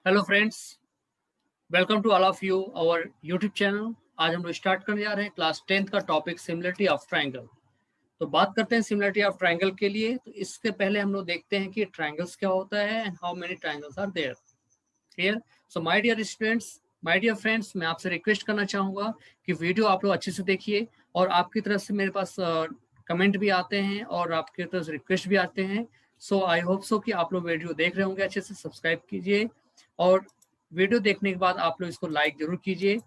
Hello friends, welcome to all of you our YouTube channel. आज हम लोग start करने जा रहे हैं क्लास 10th का टॉपिक सिमिलरिटी ऑफ ट्रायंगल। तो बात करते हैं सिमिलरिटी ऑफ ट्रायंगल के लिए। तो इससे पहले हम लोग देखते हैं कि ट्रायंगल्स क्या होता है and how many triangles are there. Clear? So my dear students, my dear friends, मैं आपसे रिक्वेस्ट करना चाहूँगा कि वीडियो आप लोग अच्छे से देखिए। और आपकी तरफ से मेरे पास कमेंट भी आते हैं और आपकी तरफ से रिक्वेस्ट भी आते हैं। सो आई होप सो कि आप लोग वीडियो देख रहे होंगे अच्छे से। सब्सक्राइब कीजिए और वीडियो देखने के बाद आप लोग इसको लाइक जरूर कीजिए,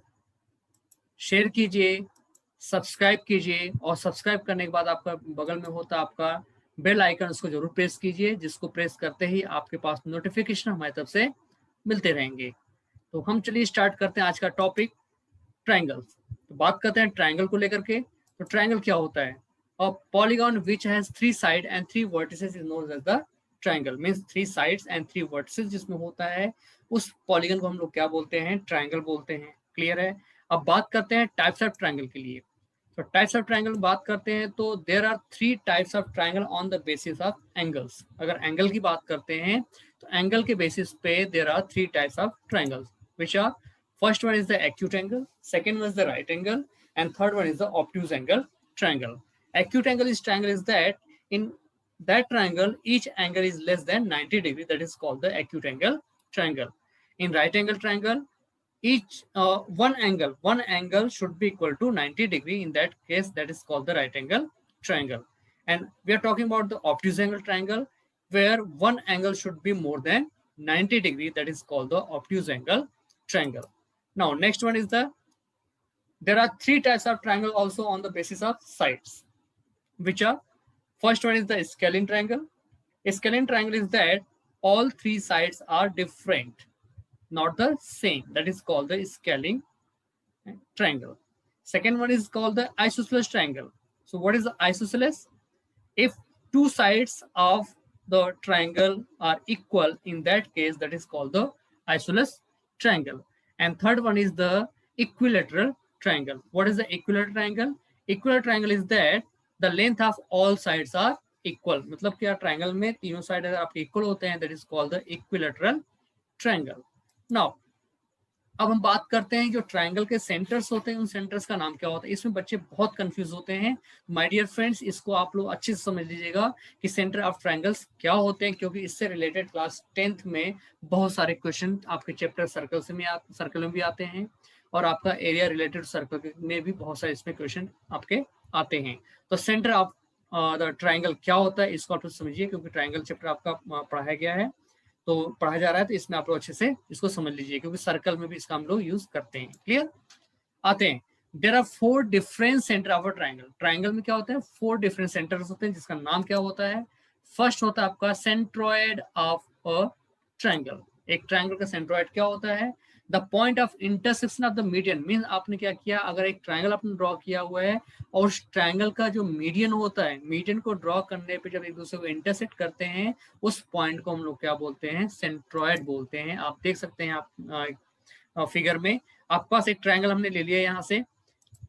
शेयर कीजिए, सब्सक्राइब कीजिए। और सब्सक्राइब करने के बाद आपका बगल में होता आपका बेल आइकन, उसको जरूर प्रेस कीजिए, जिसको प्रेस करते ही आपके पास नोटिफिकेशन हमारी तरफ से मिलते रहेंगे। तो हम चलिए स्टार्ट करते हैं आज का टॉपिक, ट्रायंगल्स। तो बात करते हैं ट्रायंगल को लेकर के। तो ट्रायंगल क्या होता है? A polygon which has 3 side and 3 vertices is known as the triangle. Means 3 sides and 3 vertices जिसमें होता है, उस पॉलीगन को हम लोग क्या बोलते हैं? ट्रायंगल बोलते हैं। क्लियर है? अब बात करते हैं टाइप्स ऑफ ट्रायंगल के लिए। तो टाइप्स ऑफ ट्रायंगल बात करते हैं तो there are 3 types of triangle on the basis of angles. अगर एंगल की बात करते हैं तो एंगल के बेसिस पे there are 3 types of triangles which are: first one is the acute angle, second one is the right angle, and third one is the obtuse angle triangle. Acute angle is triangle is that in that triangle each angle is less than 90 degree, that is called the acute angle triangle. In right angle triangle, each one angle should be equal to 90 degree. In that case, that is called the right angle triangle. And we are talking about the obtuse angle triangle, where one angle should be more than 90 degree, that is called the obtuse angle triangle. Now next one is there are 3 types of triangle also on the basis of sides, which are: first one is the scalene triangle. A scalene triangle is that all 3 sides are different, not the same, that is called the scalene triangle. Second one is called the isosceles triangle. So what is the isosceles? If 2 sides of the triangle are equal, in that case that is called the isosceles triangle. And third one is the equilateral triangle. What is the equilateral triangle? Equilateral triangle is that the length of all sides are equal. मतलब क्या, triangle में तीनों side अगर आपके equal होते हैं, that is called the equilateral triangle. Now अब हम बात करते हैं जो ट्रायंगल के सेंटर्स होते हैं, उन सेंटर्स का नाम क्या होता है। इसमें बच्चे बहुत कंफ्यूज होते हैं। माय डियर फ्रेंड्स, इसको आप लोग अच्छे से समझ लीजिएगा कि सेंटर ऑफ ट्रायंगल्स क्या होते हैं, क्योंकि इससे रिलेटेड क्लास 10th में बहुत सारे क्वेश्चन आपके चैप्टर सर्कल में भी आते हैं, और आपका एरिया रिलेटेड सर्कल में भी बहुत सारे इसमें क्वेश्चन आपके आते हैं। तो सेंटर ऑफ द ट्रायंगल क्या होता है, इसको आप समझिए, क्योंकि ट्रायंगल चैप्टर आपका पढ़ाया गया है, तो पढ़ा जा रहा है, तो इसमें आप लोग अच्छे से इसको समझ लीजिए, क्योंकि सर्कल में भी इसका हम लोग यूज करते हैं। क्लियर? आते हैं, there are 4 different centre of a triangle. Triangle में क्या होता है? 4 डिफरेंट सेंटर्स होते हैं, जिसका नाम क्या होता है? फर्स्ट होता है आपका सेंट्रोइड ऑफ अ ट्रायंगल। एक ट्रायंगल का सेंट्रोइड क्या होता है? The point of intersection of the median. Mean आपने क्या किया, अगर एक ट्रायंगल आपने ड्रॉ किया हुआ है और उस ट्रायंगल का जो मीडियन होता है, मीडियन को ड्रॉ करने पे जब एक दूसरे को इंटरसेक्ट करते हैं, उस पॉइंट को हम लोग क्या बोलते हैं? सेंट्रोइड बोलते हैं। आप देख सकते हैं आप फिगर में, आपके पास एक ट्रायंगल हमने ले लिया, यहाँ से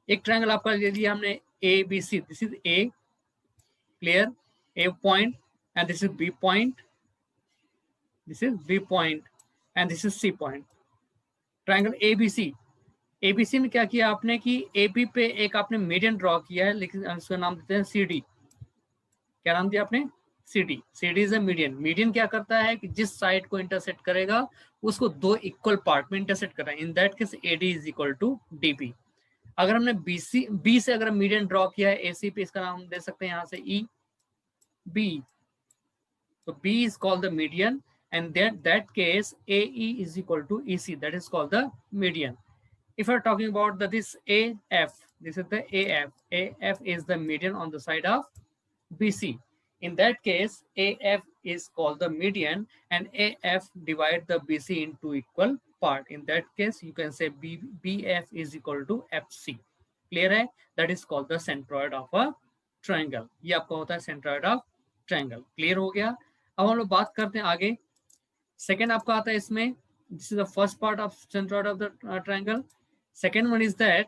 एक ट्रायंगल आपका ले लिया हमने A B C. This is A, clear? A point, and this is B point, this is B point, and this is C point. Triangle ABC, ABC में क्या किया आपने कि एबी पे एक आपने मीडियन ड्रॉ किया है, लेकिन उसका नाम देते हैं सी डी। क्या नाम दिया आपने? C D. C D is a median. Median क्या करता है कि जिस साइड को इंटरसेक्ट करेगा उसको 2 इक्वल पार्ट में इंटरसेक्ट कर रहा है। In that case AD is equal to DB. अगर हमने बी से अगर मीडियन ड्रॉ किया है एसी पे, इसका नाम दे सकते हैं यहाँ से ई बी। तो B is called the median, and that case AE is equal to EC, that is called the median. If you're talking about this AF, this is the AF. AF is the median on the side of BC. In that case, AF is called the median, and AF divide the BC into equal part. In that case, you can say BF is equal to FC. Clear है? That is called the centroid of a triangle. ये आपका होता है centroid of triangle. Clear हो गया? अब हम लोग बात करते हैं आगे। सेकेंड आपका आता है इसमें, this is the first part of centroid of the triangle. Second one is that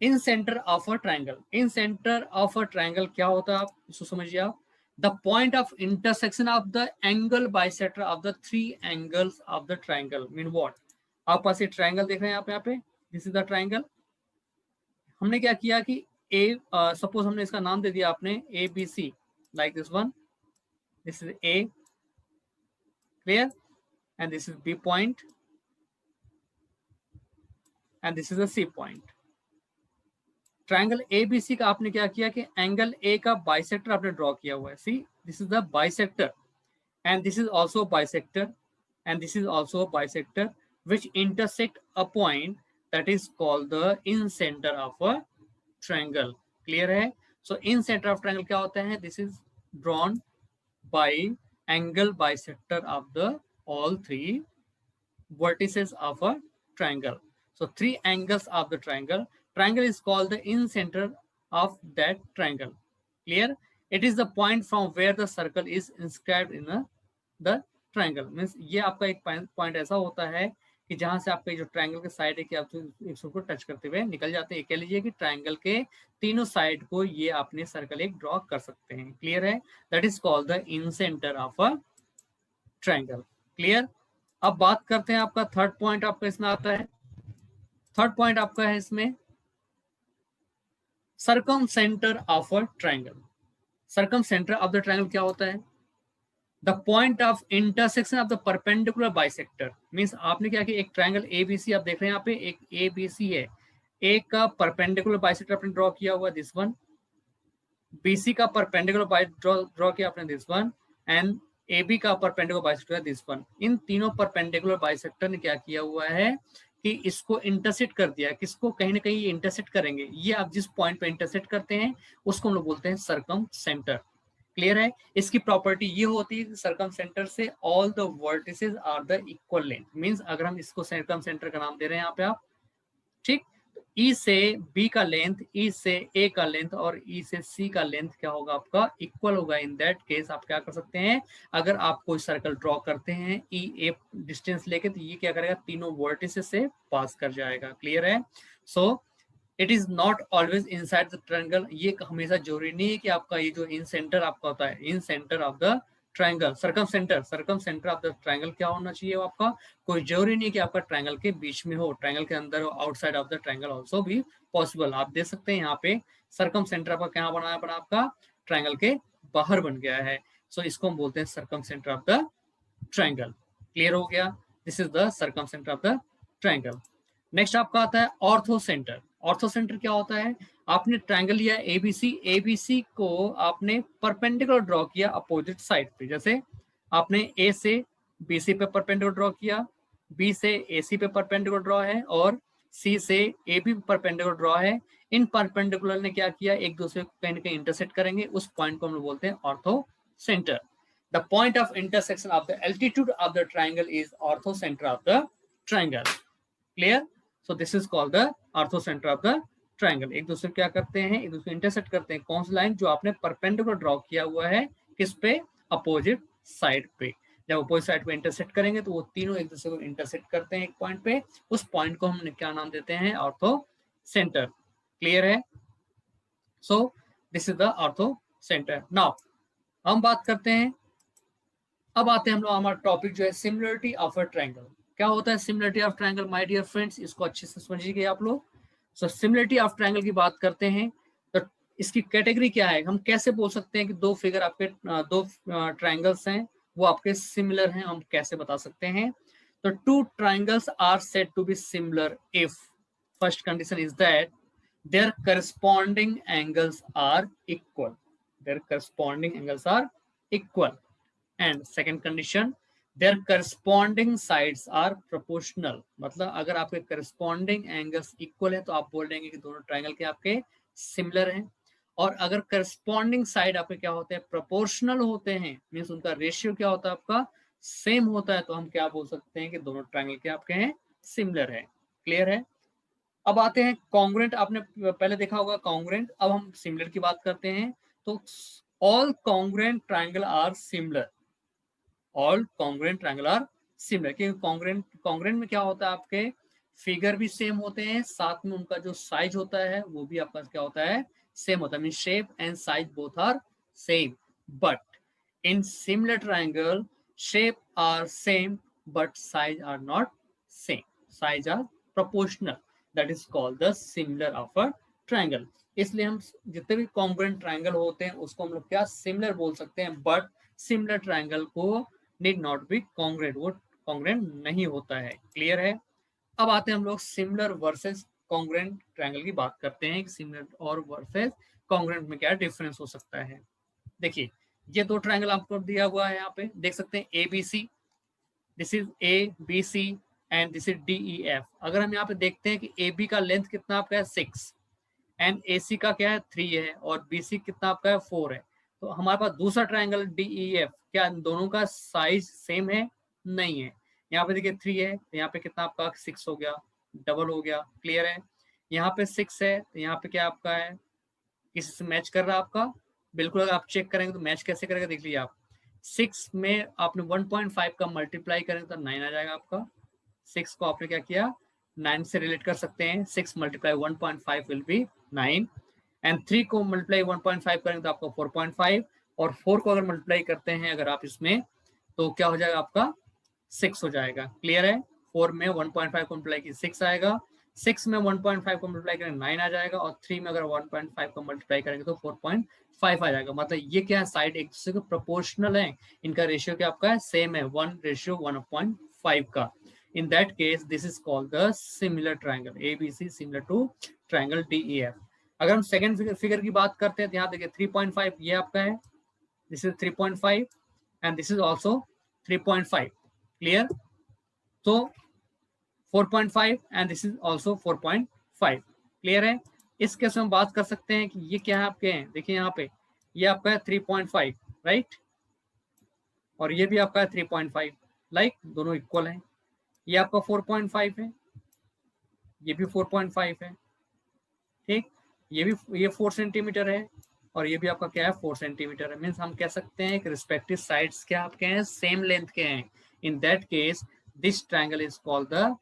in centre of a triangle. In centre of a triangle क्या होता है, आप इसको समझिए। आप the point of intersection of the angle bisector of the three angles of the triangle mean what. आप पास ये triangle देख रहे हैं आप यहाँ पे, दिस इज द ट्राइंगल। हमने क्या किया कि ए, सपोज हमने इसका नाम दे दिया आपने A B C, like this one, this is A, clear, and this is B point and this is a C point. Triangle ABC का आपने क्या किया कि एंगल ए का बाइसेक्टर आपने ड्रॉ किया हुआ है। See, this is the bisector and this is also bisector and this is also bisector which intersect a point that is called the in center of a triangle. Clear है? So in center of triangle क्या होता है? This is drawn by angle bisector of the all three vertices of a triangle. So three angles of the triangle. Triangle is called the in center of that triangle. Clear? It is the point from where the circle is inscribed in the triangle. Means ये आपका एक point ऐसा होता है कि जहां से आपके जो ट्रायंगल के साइड है कि आप इसको टच करते हुए निकल जाते हैं। कह लीजिए कि ट्रायंगल के तीनों साइड को ये आपने सर्कल एक ड्रॉ कर सकते हैं। क्लियर है? That is called the in centre of a triangle. Clear? अब बात करते हैं आपका थर्ड पॉइंट आपका इसमें आता है। थर्ड पॉइंट आपका है इसमें circum centre of a triangle. Circumcentre of the triangle क्या होता है? The point of intersection of the perpendicular bisector. Means आपने क्या किया, एक ट्रायंगल एबीसी आप देख रहे हैं यहाँ पे, एक एबीसी है, ए का परपेंडिकुलर बाइसेक्टर आपने ड्रॉ किया हुआ दिस वन, बीसी का परपेंडिकुलर ड्रॉ किया आपने दिस वन, एंड AB का परपेंडिकुलर बाइसेक्टर दिस वन। इन तीनों परपेंडिकुलर बाइसेक्टर ने क्या किया हुआ है कि इसको इंटरसेक्ट कर दिया। किसको? कहीं ना कहीं ये इंटरसेक्ट करेंगे। ये आप जिस पॉइंट पे इंटरसेक्ट करते हैं उसको हम लोग बोलते हैं सर्कम सेंटर। क्लियर है? इसकी प्रॉपर्टी ये होती है सर्कम सेंटर से all the vertices are the equal length. Means अगर हम इसको सर्कम सेंटर का नाम दे रहे हैं यहाँ पे आप, ठीक, ई से बी का लेंथ, ई से ए का लेंथ और ई से सी का लेंथ क्या होगा आपका? इक्वल होगा। इन दैट केस आप क्या कर सकते हैं, अगर आप कोई सर्कल ड्रॉ करते हैं ई ए डिस्टेंस लेके, तो ये क्या करेगा? तीनों वर्टिसेस से पास कर जाएगा। क्लियर है? So it is not always inside the triangle. ये हमेशा जरूरी नहीं है कि आपका ये जो इन सेंटर आपका होता है, incentre of the triangle, circumcentre of the triangle क्या होना चाहिए आपका? कोई जरूरी नहीं कि आपका ट्रायंगल के बीच में हो, ट्रायंगल के अंदर हो, outside of the triangle also भी पॉसिबल। आप देख सकते हैं यहाँ पे सर्कम सेंटर आपका क्या बनाया पड़ा? आपका ट्रायंगल के बाहर बन गया है। सो इसको हम बोलते हैं circum centre of the triangle. Clear हो गया? This is the circum centre of the triangle. Next आपका आता है ऑर्थो सेंटर। ऑर्थो सेंटर क्या होता है? आपने ट्रायंगल लिया एबीसी, एबीसी को आपने परपेंडिकुलर ड्रॉ किया अपोजिट साइड पे। जैसे आपने ए से बीसी पे परपेंडिकुलर ड्रॉ किया, बी से एसी पे परपेंडिकुलर ड्रॉ है और सी से ए बी परपेंडिकुलर ड्रॉ है। इन परपेंडिकुलर ने क्या किया? एक दूसरे को कहीं ना कहीं इंटरसेक्ट करेंगे। उस पॉइंट को हम लोग बोलते हैं ortho centre. The point of intersection of the altitude of the triangle is ortho centre of the triangle. Clear? So this is called the ortho centre of the triangle. एक दूसरे क्या करते हैं? एक दूसरे इंटरसेक्ट करते हैं। कौन सी लाइन? जो आपने परपेंडिकुलर ड्रॉ किया हुआ है, किस पे? अपोजिट साइड पे। जब अपोजिट साइड पे इंटरसेक्ट करेंगे तो वो तीनों एक दूसरे को इंटरसेक्ट करते हैं एक पॉइंट पे। उस पॉइंट को हम क्या नाम देते हैं? Ortho centre. क्लियर है? So this is the ortho centre. Now हम बात करते हैं, अब आते हैं हम लोग, हमारा टॉपिक जो है सिमिलरिटी ऑफ अ ट्रायंगल। क्या होता है similarity of triangle my dear friends? इसको अच्छे से समझिए आप लोग। सो सिमिलरिटी ऑफ ट्रायंगल की बात करते हैं तो इसकी कैटेगरी क्या है? हम कैसे बोल सकते हैं कि दो फिगर आपके दो ट्रायंगल्स हैं वो आपके सिमिलर हैं? हम कैसे बता सकते हैं? तो two triangles are said to be similar if first condition is that their corresponding angles are equal. Their corresponding angles are equal. And second condition, their corresponding sides are proportional. मतलब अगर आपके corresponding angles equal है तो आप बोल देंगे कि दोनों triangle के आपके similar हैं। और अगर corresponding side आपके क्या होते हैं? proportional होते हैं, मीन्स उनका रेशियो क्या होता है? आपका सेम होता है, तो हम क्या बोल सकते हैं कि दोनों ट्रायंगल के आपके हैं सिमिलर है। क्लियर है? अब आते हैं कॉन्ग्रुएंट। आपने पहले देखा होगा कॉन्ग्रुएंट। अब हम सिमिलर की बात करते हैं। तो all congruent triangle are similar. All congruent triangle are similar. क्योंकि कॉन्ग्रुएंट में क्या होता है? आपके फिगर भी सेम होते हैं, साथ में उनका जो साइज होता है वो भी आपका क्या होता है? सेम होता है। Mean shape and size both are same. But In similar triangle, shape are same but size are not same. Size are proportional. That is called the similar of a triangle. इसलिए हम जितने भी congruent triangle होते हैं उसको हम लोग क्या सिमिलर बोल सकते हैं, बट सिमिलर ट्रायंगल को नीड नॉट बी कॉन्ग्रुएंट, वो कॉन्ग्रुएंट नहीं होता है। क्लियर है? अब आते हैं हम लोग सिमिलर वर्सेस कॉन्ग्रुएंट ट्रायंगल की बात करते हैं। सिमिलर और वर्सेस कॉन्ग्रुएंट में क्या डिफरेंस हो सकता है। देखिए ये दो ट्रायंगल आपको दिया हुआ है, यहाँ पे देख सकते हैं A B C, this is A B C and this is D E F. अगर हम यहाँ पे देखते हैं कि ए बी का लेंथ कितना आपका है 6 एंड ए सी का क्या है 3 है और बी सी कितना आपका है 4 है, तो हमारे पास दूसरा ट्रायंगल डी ई एफ, क्या दोनों का साइज सेम है? नहीं है। यहाँ पे देखिए 3 है तो यहाँ पे कितना आपका 6 हो गया, डबल हो गया। क्लियर है? यहाँ पे 6 है तो यहाँ पे क्या आपका है, किसी से मैच कर रहा है आपका? बिल्कुल। अगर आप चेक करेंगे तो मैच कैसे करेगा, देख लीजिए आप। 6 में आपने 1.5 का मल्टीप्लाई करेंगे तो 9 आ जाएगा आपका। 6 को आपने क्या किया, 9 से रिलेट कर सकते हैं। 6 मल्टीप्लाई 1.5 विल बी 9 एंड 3 को मल्टीप्लाई 1.5 करेंगे तो आपका 4.5 और 4 को अगर मल्टीप्लाई करते हैं अगर आप इसमें तो क्या हो जाएगा आपका 6 हो जाएगा। क्लियर है? 4 में 1.5 को मल्टीप्लाई की 6 आएगा, 6 में 1.5 को मल्टीप्लाई करेंगे 9 आ जाएगा और 3 में अगर 1.5 को मल्टीप्लाई करेंगे तो 4.5 आ जाएगा। मतलब ये क्या है, साइड एक दूसरे को प्रोपोर्शनल है, इनका रेशियो क्या आपका है, सेम है, 1:1.5 का। In that case, this is called the similar triangle. ABC similar to triangle DEF. अगर हम सेकंड फिगर की बात करते हैं तो यहाँ देखिए 3.5 ये आपका है, this is 3.5 and this is also 3.5। Clear? तो 4.5 and this is also 4.5। Clear है? इस केस में हम बात कर सकते हैं कि ये क्या है आपके हैं, देखिए यहाँ पे ये आपका है 3.5 राइट, और ये भी आपका है 3.5, लाइक दोनों इक्वल हैं। ये आपका 4.5 है, ये भी 4.5 है, ठीक। ये 4 सेंटीमीटर है और ये भी आपका क्या है 4 सेंटीमीटर है। मीन्स हम कह सकते हैं कि रिस्पेक्टिव साइड्स क्या आपके हैं, सेम लेंथ के हैं। इन that case this triangle is called the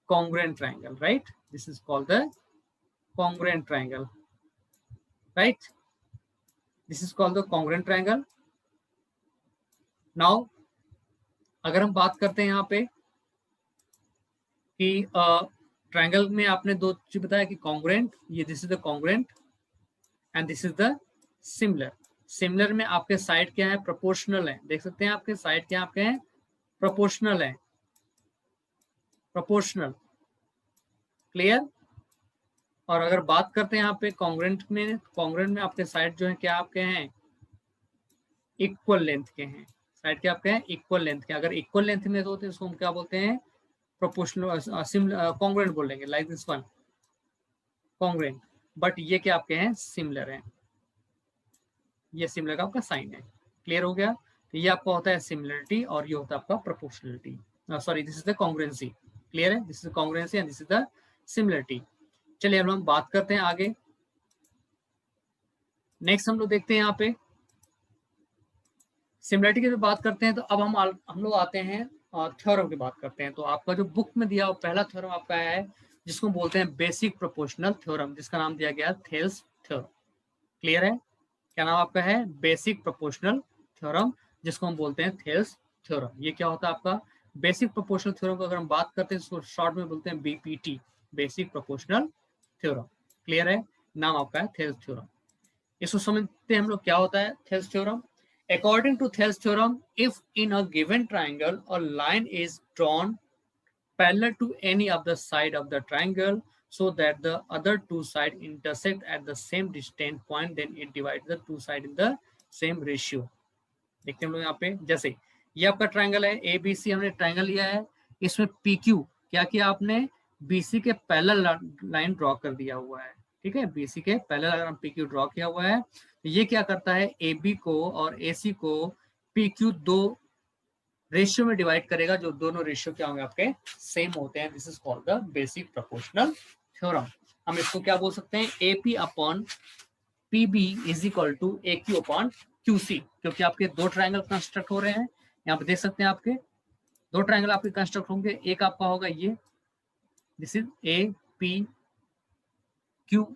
congruent triangle, right? This is called the congruent triangle, right? This is called the congruent triangle. Now अगर हम बात करते हैं यहाँ पे कि ट्रायंगल में आपने दो चीज बताया कि कॉन्ग्रुएंट, ये this is the congruent and this is the similar. Similar में आपके साइड क्या है, प्रोपोर्शनल है। देख सकते हैं आपके साइड क्या आपके हैं, प्रोपोर्शनल है, प्रोपोर्शनल। क्लियर? और अगर बात करते हैं यहाँ पे कॉन्ग्रुएंट में आपके साइड जो है क्या आपके हैं, इक्वल लेंथ के हैं। साइड के आपके हैं इक्वल लेंथ के। अगर इक्वल लेंथ में होते हैं उसको हम क्या बोलते हैं, प्रोपोर्शनल कॉन्ग्रुएंट बोलेंगे, like this one congruent. But ये क्या आपके हैं, सिमिलर है। ये सिमिलर का आपका साइन है। क्लियर हो गया? तो ये आपका होता है सिमिलरिटी और ये होता है आपका proportionality. Sorry, this is the congruency. Clear है? This is congruency and this is the similarity. चलिए अब हम बात करते हैं आगे। नेक्स्ट हम लोग देखते हैं यहाँ पे सिमिलरिटी की बात करते हैं तो अब हम लोग आते हैं थ्योरम की बात करते हैं। तो आपका जो बुक में दिया पहला थ्योरम आपका है जिसको बोलते हैं बेसिक प्रोपोर्शनल थ्योरम, जिसका नाम दिया गया थेल्स थ्योरम। क्लियर है? क्या नाम आपका है, बेसिक प्रोपोर्शनल थ्योरम, जिसको हम बोलते हैं थेल्स थ्योरम। ये क्या होता है आपका बेसिक प्रोपोर्शनल थ्योरम को अगर हम बात करते हैं इसको शॉर्ट में बोलते हैं BPT, basic proportional theorem. Clear है? नाम आपका है थेल्स थ्योरम। इसको समझते हैं हम लोग क्या होता है Thales theorem. According to Thales theorem, if in a given triangle a line is drawn parallel to any of the side of the triangle so that the other two sides intersect at the same distant point, then it divides the two sides in the same ratio. देखते हैं हम लोग यहाँ पे, जैसे ये आपका triangle है ए बी सी, हमने ट्राइंगल लिया है, इसमें पी क्यू क्या किया आपने, बीसी के पैरेलल लाइन ड्रॉ कर दिया हुआ है। ठीक है, बीसी के पैरेलल अगर हम पी क्यू ड्रॉ किया हुआ है तो ये क्या करता है, ए बी को और ए सी को पी क्यू दो रेशियो में डिवाइड करेगा, जो दोनों रेशियो क्या होंगे आपके सेम होते हैं। This is called the basic proportional theorem. हम इसको क्या बोल सकते हैं, A P upon P B is equal to A Q upon Q C, क्योंकि आपके दो ट्राइंगल कंस्ट्रक्ट हो रहे हैं। यहाँ पे देख सकते हैं आपके दो ट्राइंगल आपके कंस्ट्रक्ट होंगे, एक आपका होगा ये, this is A P Q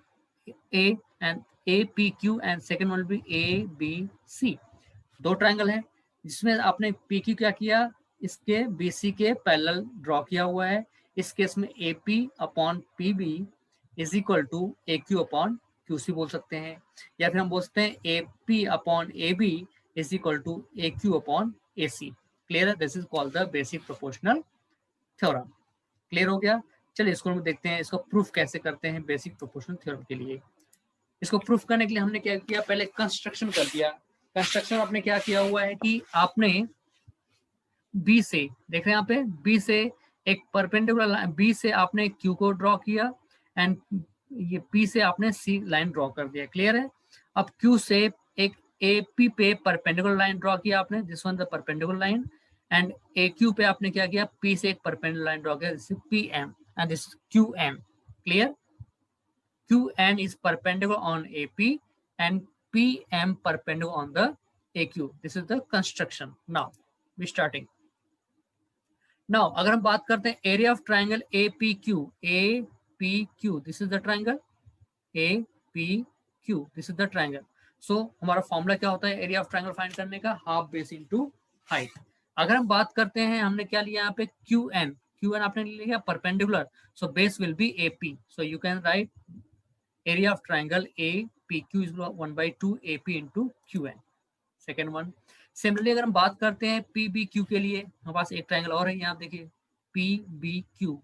A and A P Q and second one B A B C. दो ट्राइंगल है, जिसमें आपने पी क्यू क्या किया, इसके बीसी के पैरेलल ड्रॉ किया हुआ है। इस केस में A P upon P B is equal to A Q upon Q C बोल सकते हैं, या फिर हम बोल सकते हैं A P upon A B is equal to A Q upon A C. Clear है? This is called the basic proportional theorem. Clear हो गया? चलिए इसको हम देखते हैं, इसको प्रूफ कैसे करते हैं बेसिक प्रोपोर्शनल थ्योरम के लिए। इसको प्रूफ करने के लिए हमने क्या किया, पहले कंस्ट्रक्शन कर दिया। कंस्ट्रक्शन आपने क्या किया हुआ है कि आपने बी से, देख रहे हैं यहाँ पे, बी से एक परपेंडिकुलर लाइन, बी से आपने क्यू को ड्रॉ किया एंड ये पी से आपने सी लाइन ड्रॉ कर दिया। क्लियर है? अब क्यू से एक ए पी पे परपेंडिकुलर लाइन ड्रॉ किया आपने, this one the perpendicular line, and A Q पे आपने क्या किया, पी से एक परपेंडिकुलर लाइन ड्रॉ किया, this P M and this Q M. Clear? QN is perpendicular on AP and PM perpendicular on the AQ. This is the construction. Now we starting. Now अगर हम बात करते हैं area of triangle APQ, this is the triangle APQ, this is the triangle. So हमारा formula क्या होता है area of triangle find करने का, हाफ बेस इनटू हाइट। अगर हम बात करते हैं, हमने क्या लिया यहाँ पे QN आपने लिया perpendicular, so base will be AP, so you can write area of triangle APQ is 1/2 AP into QN। Second one. Similarly अगर हम बात करते हैं PBQ के लिए, हमारे पास एक ट्राइंगल और है यहाँ देखिए, PBQ,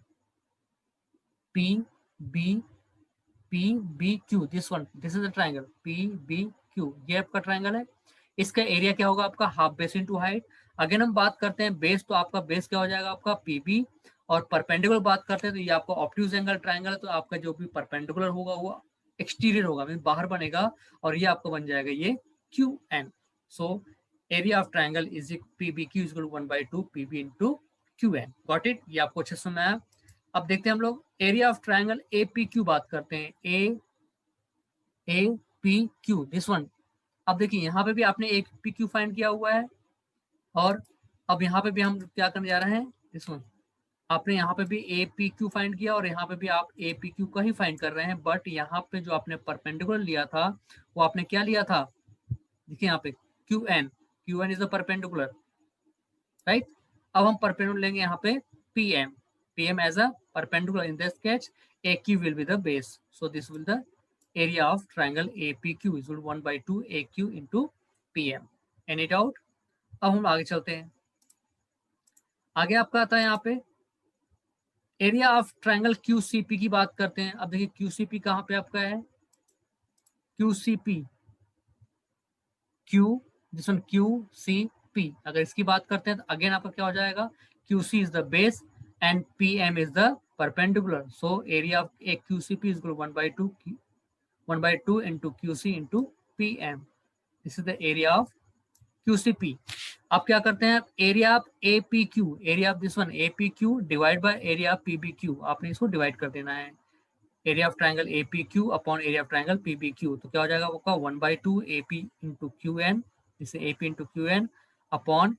this one, this is the triangle PBQ, ये आपका ट्राइंगल है। इसका एरिया क्या होगा आपका, half base into height. Again हम बात करते हैं बेस, तो आपका बेस क्या हो जाएगा आपका PB, और परपेंडिकुलर बात करते हैं तो ये आपका ऑब्ट्यूज एंगल ट्राइंगल है, तो आपका जो भी परपेंडिकुलर होगा वो एक्सटीरियर होगा, मीन बाहर बनेगा, और ये आपको बन जाएगा ये QN। So area of triangle is PBQ is 1/2 PB into QN। Got it? ये आपको अच्छे से आया। अब देखते हैं हम लोग एरिया ऑफ ट्राइंगल APQ बात करते हैं, APQ दिस वन। अब देखिए यहाँ पे भी आपने APQ फाइंड किया हुआ है, और अब यहाँ पे भी हम क्या करने जा रहे हैं, दिस वन। आपने यहाँ पे भी APQ फाइंड किया और यहाँ पे भी आप APQ का ही फाइंड कर रहे हैं, बट यहाँ पे जो आपने परपेंडिकुलर लिया था वो आपने क्या लिया था, देखिए यहाँ पे QN is the perpendicular, right. अब हम परपेंडिकुलर लेंगे यहाँ पे PM as a perpendicular, in this case AQ will be the base, so this will the area of triangle APQ is 1/2 AQ into PM। Any doubt? अब हम आगे चलते हैं। आगे आपका आता है यहाँ पे एरिया ऑफ ट्राइंगल QCP की बात करते हैं। अब देखिए QCP कहाँ पे आपका है, QCP, दिस वन QCP। अगर इसकी बात करते हैं तो अगेन आपका क्या हो जाएगा, QC is the base and PM is the perpendicular, so area of एक QCP is 1/2 into QC into PM। This is the area of QCP। आप क्या करते हैं, area of APQ, area of this one APQ divide by area of PBQ, आपने इसको divide कर देना है। Area of triangle APQ upon area of triangle PBQ, तो क्या हो जाएगा आपका 1/2 AP इंटू QN, जिसे AP into QN upon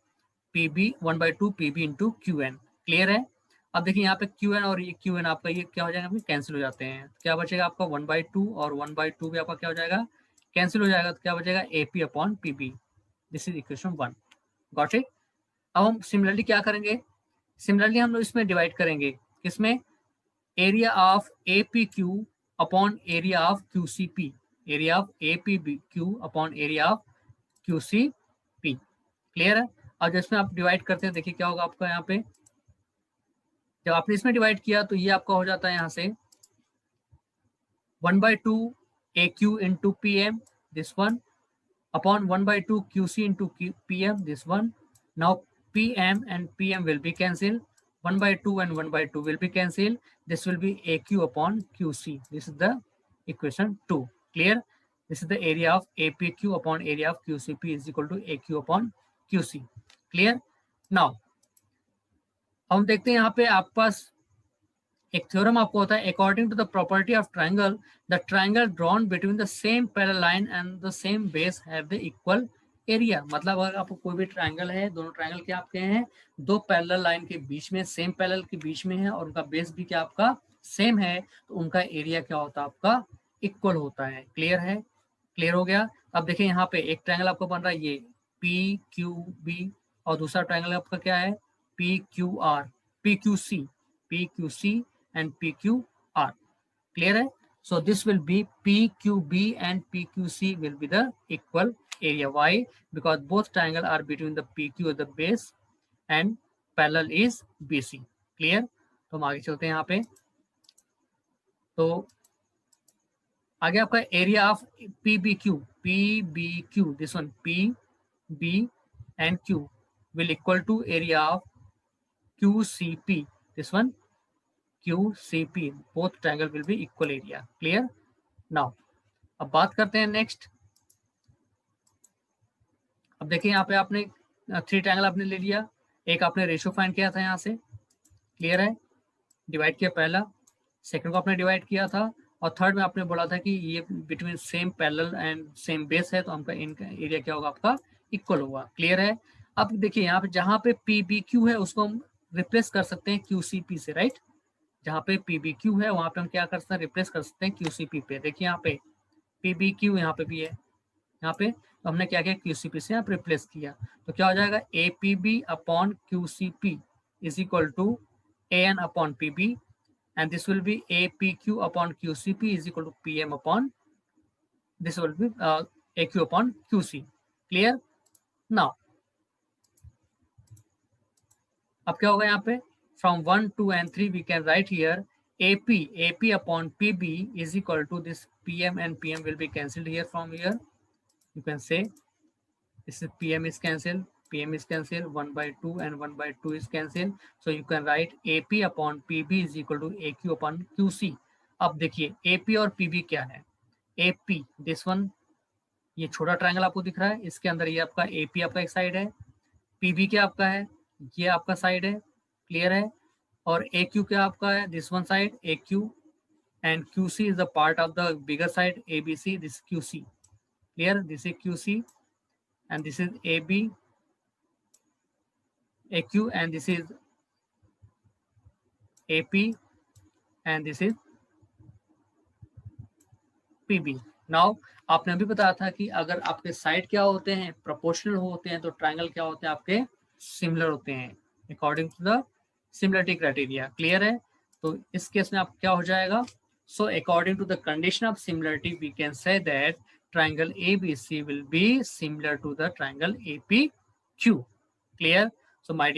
PB 1/2 PB into QN। Clear है? अब देखिए यहाँ पे QN और ये QN आपका ये क्या हो जाएगा, कैंसिल हो जाते हैं, क्या बचेगा आपका 1/2 और 1/2 भी आपका क्या हो जाएगा, कैंसिल हो जाएगा, तो क्या बचेगा AP upon PB। This is equation 1। Got it? अब हम सिमिलरली क्या करेंगे, सिमिलरली हम लोग इसमें डिवाइड करेंगे, किसमें, area of APQ upon area of QCP, area of APQ upon area of QCP। Clear है? अब जिसमें आप डिवाइड करते हैं देखिए क्या होगा आपका, यहाँ पे जब आपने इसमें डिवाइड किया तो ये आपका हो जाता है यहाँ से 1/2 AQ into PM, this one, upon 1/2 QC into PM, this one. Now PM and PM will be cancelled. 1/2 and 1/2 will be cancelled. This will be AQ upon QC. This is the equation 2. Clear? This is the area of APQ upon area of QCP is equal to AQ upon QC. Clear? Now हम देखते हैं यहाँ पे आपके पास एक theorem आपको होता है, according to the property of triangle, the triangle drawn between the same parallel line and the same base have the equal area. मतलब अगर आपको कोई भी ट्राइंगल है, दोनों ट्राइंगल क्या आपके हैं, दो पैरेलल लाइन के बीच में, सेम पैरेलल के बीच में है, और उनका बेस भी क्या आपका सेम है, तो उनका एरिया क्या होता है आपका इक्वल होता है। क्लियर है? क्लियर हो गया? अब देखिए यहाँ पे एक ट्राइंगल आपको बन रहा है, ये PQB, और दूसरा ट्रायंगल आपका क्या है PQR, PQC and PQR. Clear है? So this will be PQB and PQC will be the equal area. Why? Because both triangle are between the PQ at the base and parallel is BC. Clear? तो हम आगे चलते हैं यहाँ पे. तो आगे आपका area of PBQ, this one PB and Q will equal to area of QCP, this one QCP. Both triangle will be equal area. Clear? Now अब बात करते हैं नेक्स्ट. अब देखिए यहाँ पे आपने 3 ट्रायंगल आपने ले लिया, एक आपने रेशियो फाइंड किया था यहाँ से. क्लियर है? डिवाइड किया पहला, सेकंड को आपने डिवाइड किया था, और थर्ड में आपने बोला था कि ये between same parallel and same base है, तो हमका इनका एरिया क्या होगा, आपका इक्वल होगा. क्लियर है? अब देखिए यहाँ पे जहाँ पे PBQ है उसको हम रिप्लेस कर सकते हैं QCP से, राइट? जहाँ पे PBQ है वहाँ पे हम क्या कर सकते हैं, रिप्लेस कर सकते हैं QCP पे. देखिए यहाँ पे PBQ यहाँ पे भी है, यहाँ पे तो हमने क्या किया, QCP से यहाँ पे रिप्लेस किया. तो क्या हो जाएगा, APB upon QCP is equal to AN upon PB, and this will be APQ upon QCP is equal to PM upon, this will be AQ upon QC. Clear? Now अब क्या होगा यहाँ पे, from 1, 2 and 3 we can write here AP upon PB is equal to this PM, and PM will be cancelled here. From here you can say this is PM is cancelled, PM is cancelled, 1/2 and 1/2 is cancelled. So you can write AP upon PB is equal to AQ upon QC. अब देखिए AP और PB क्या है. AP this one, ये छोटा triangle आपको दिख रहा है, इसके अंदर ये आपका AP आपका एक साइड है, PB क्या आपका है, ये आपका साइड है. क्लियर है? और AQ क्या आपका है, this one side AQ, and QC is the part of the bigger side ABC, this QC. Clear? This is QC and this is AB, AQ, and this is AP, and this is PB. Now आपने अभी बताया था कि अगर आपके side क्या होते हैं, प्रोपोर्शनल होते हैं, तो ट्रायंगल क्या होते हैं, आपके सिमिलर होते हैं according to the similarity criteria. Clear है? तो इस केस में आप क्या हो जाएगा, so according to the condition of similarity we can say that triangle ABC will be similar to the triangle APQ. Clear? So my